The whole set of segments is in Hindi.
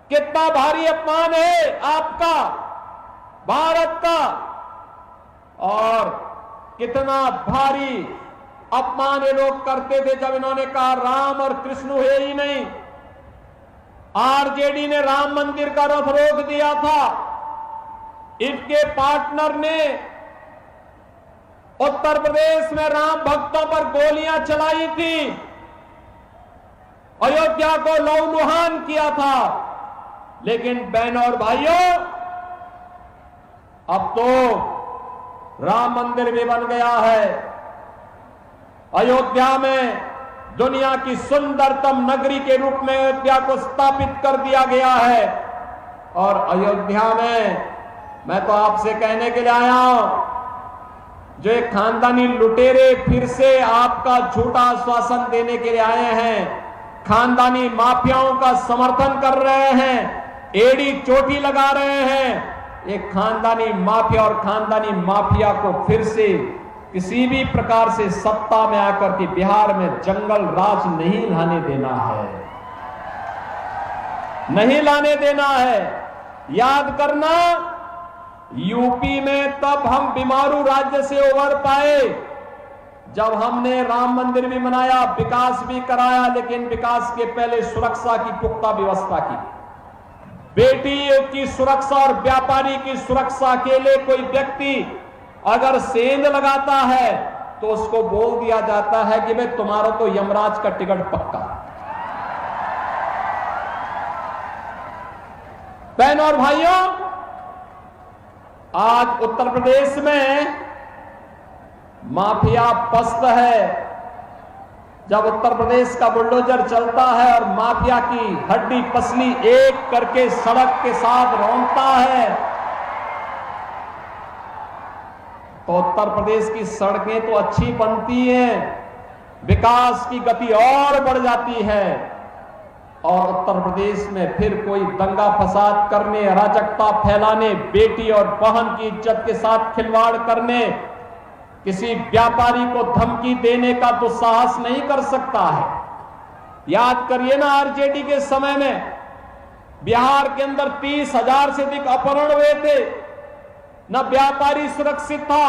कितना भारी अपमान है आपका, भारत का, और कितना भारी अपमान ये लोग करते थे जब इन्होंने कहा राम और कृष्ण है ही नहीं। आरजेडी ने राम मंदिर का रथ रोक दिया था, इनके पार्टनर ने उत्तर प्रदेश में राम भक्तों पर गोलियां चलाई थी, अयोध्या को लहूलुहान किया था। लेकिन बहनों और भाइयों, अब तो राम मंदिर भी बन गया है। अयोध्या में दुनिया की सुंदरतम नगरी के रूप में अयोध्या को स्थापित कर दिया गया है। और अयोध्या में मैं तो आपसे कहने के लिए आया हूं, जो एक खानदानी लुटेरे फिर से आपका झूठा आश्वासन देने के लिए आए हैं, खानदानी माफियाओं का समर्थन कर रहे हैं, एड़ी चोटी लगा रहे हैं। एक खानदानी माफिया और खानदानी माफिया को फिर से किसी भी प्रकार से सत्ता में आकर के बिहार में जंगल राज नहीं लाने देना है, नहीं लाने देना है। याद करना, यूपी में तब हम बीमारू राज्य से उबर पाए जब हमने राम मंदिर भी बनाया, विकास भी कराया, लेकिन विकास के पहले सुरक्षा की पुख्ता व्यवस्था की। बेटी की सुरक्षा और व्यापारी की सुरक्षा के लिए कोई व्यक्ति अगर सेंध लगाता है तो उसको बोल दिया जाता है कि भाई तुम्हारा तो यमराज का टिकट पक्का। बहनों और भाइयों, आज उत्तर प्रदेश में माफिया पस्त है। जब उत्तर प्रदेश का बुलडोजर चलता है और माफिया की हड्डी पसली एक करके सड़क के साथ रौंदता है, तो उत्तर प्रदेश की सड़कें तो अच्छी बनती हैं, विकास की गति और बढ़ जाती है। और उत्तर प्रदेश में फिर कोई दंगा फसाद करने, अराजकता फैलाने, बेटी और बहन की इज्जत के साथ खिलवाड़ करने, किसी व्यापारी को धमकी देने का दुस्साहस नहीं कर सकता है। याद करिए ना, आरजेडी के समय में बिहार के अंदर 30,000 से अधिक अपहरण हुए थे। न व्यापारी सुरक्षित था,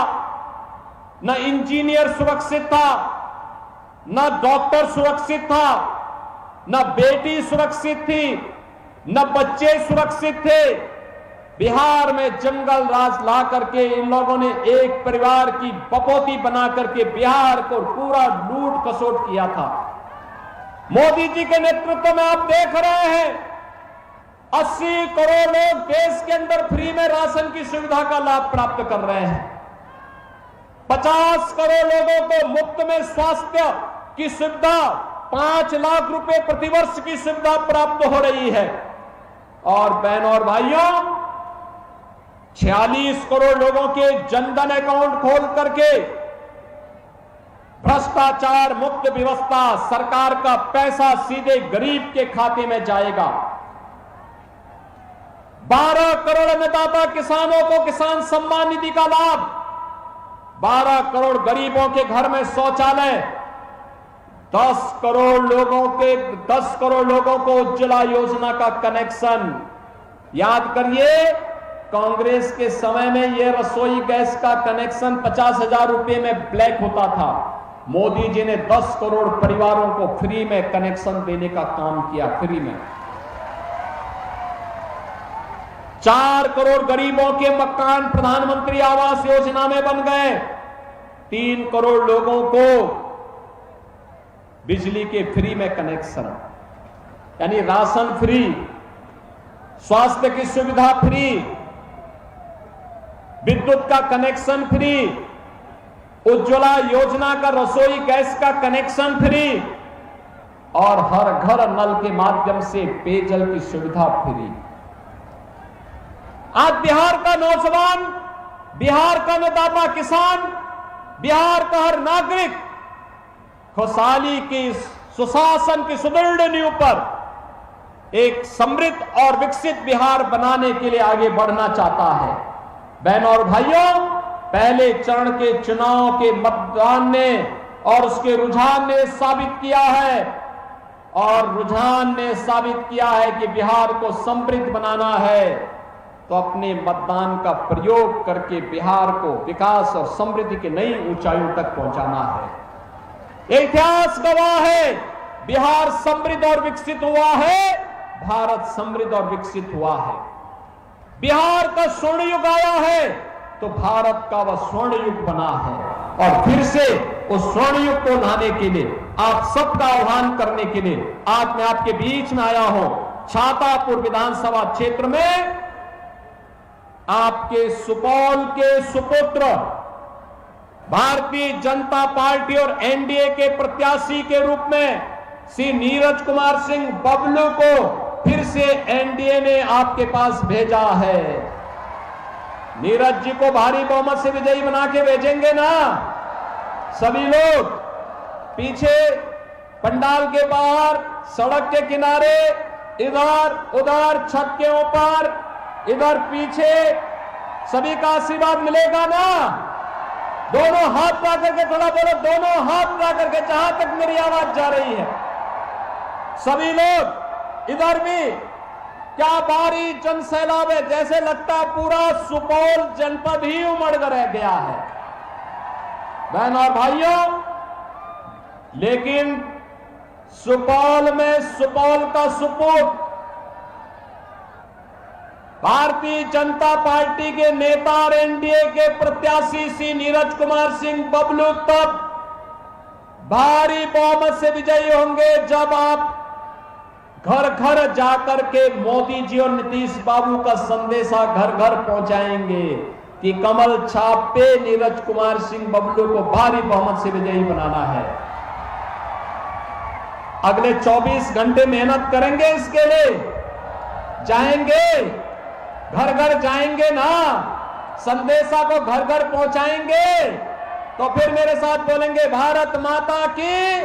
न इंजीनियर सुरक्षित था, न डॉक्टर सुरक्षित था, न बेटी सुरक्षित थी, न बच्चे सुरक्षित थे। बिहार में जंगल राज ला करके इन लोगों ने एक परिवार की बपौती बना करके बिहार को पूरा लूट खसोट किया था। मोदी जी के नेतृत्व में आप देख रहे हैं 80 करोड़ लोग देश के अंदर फ्री में राशन की सुविधा का लाभ प्राप्त कर रहे हैं। 50 करोड़ लोगों को मुफ्त में स्वास्थ्य की सुविधा, 5 लाख रुपए प्रतिवर्ष की सुविधा प्राप्त हो रही है। और बहनों और भाइयों, 46 करोड़ लोगों के जनधन अकाउंट खोल करके भ्रष्टाचार मुक्त व्यवस्था, सरकार का पैसा सीधे गरीब के खाते में जाएगा। 12 करोड़ अन्नदाता किसानों को किसान सम्मान निधि का लाभ, 12 करोड़ गरीबों के घर में शौचालय, 10 करोड़ लोगों को उज्ज्वला योजना का कनेक्शन। याद करिए, कांग्रेस के समय में यह रसोई गैस का कनेक्शन 50,000 रुपए में ब्लैक होता था। मोदी जी ने 10 करोड़ परिवारों को फ्री में कनेक्शन देने का काम किया, फ्री में। 4 करोड़ गरीबों के मकान प्रधानमंत्री आवास योजना में बन गए। 3 करोड़ लोगों को बिजली के फ्री में कनेक्शन, यानी राशन फ्री, स्वास्थ्य की सुविधा फ्री, विद्युत का कनेक्शन फ्री, उज्ज्वला योजना का रसोई गैस का कनेक्शन फ्री, और हर घर नल के माध्यम से पेयजल की सुविधा फ्री। आज बिहार का नौजवान, बिहार का अन्नदाता किसान, बिहार का हर नागरिक खुशहाली की, सुशासन की सुदृढ़ नींव पर एक समृद्ध और विकसित बिहार बनाने के लिए आगे बढ़ना चाहता है। बहनों और भाइयों, पहले चरण के चुनाव के मतदान ने और उसके रुझान ने साबित किया है और रुझान ने साबित किया है कि बिहार को समृद्ध बनाना है, तो अपने मतदान का प्रयोग करके बिहार को विकास और समृद्धि की नई ऊंचाइयों तक पहुंचाना है। इतिहास गवाह है, बिहार समृद्ध और विकसित हुआ है, भारत समृद्ध और विकसित हुआ है। बिहार का स्वर्ण युग आया है तो भारत का वह स्वर्ण युग बना है। और फिर से उस स्वर्ण युग को लाने के लिए, आप सबका आह्वान करने के लिए आज मैं आपके बीच में आया हूं। छातापुर विधानसभा क्षेत्र में आपके सुपौल के सुपुत्र भारतीय जनता पार्टी और एनडीए के प्रत्याशी के रूप में श्री नीरज कुमार सिंह बबलू को फिर से एनडीए ने आपके पास भेजा है। नीरज जी को भारी बहुमत से विजयी बना के भेजेंगे ना सभी लोग? पीछे पंडाल के बाहर, सड़क के किनारे, इधर उधर, छत के ऊपर, इधर पीछे, सभी का आशीर्वाद मिलेगा ना? दोनों हाथ ला करके थोड़ा बोलो, दोनों हाथ ला करके, जहां तक मेरी आवाज जा रही है। सभी लोग इधर भी, क्या भारी जन सैलाब है, जैसे लगता है पूरा सुपौल जनपद ही उमड़ कर रह गया है बहन और भाइयों। लेकिन सुपौल में सुपौल का सुपुत्र भारतीय जनता पार्टी के नेता और एनडीए के प्रत्याशी श्री नीरज कुमार सिंह बबलू तब भारी बहुमत से विजयी होंगे जब आप घर घर जाकर के मोदी जी और नीतीश बाबू का संदेशा घर घर पहुंचाएंगे कि कमल छाप पे नीरज कुमार सिंह बबलू को भारी बहुमत से विजयी बनाना है। अगले 24 घंटे मेहनत करेंगे इसके लिए, जाएंगे घर घर, जाएंगे ना, संदेशा को घर घर पहुंचाएंगे। तो फिर मेरे साथ बोलेंगे, भारत माता की,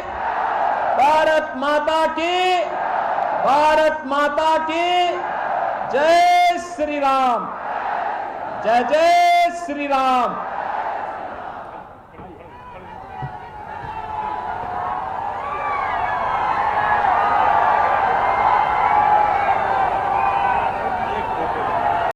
भारत माता की, भारत माता की जय श्री राम, जय जय श्री राम।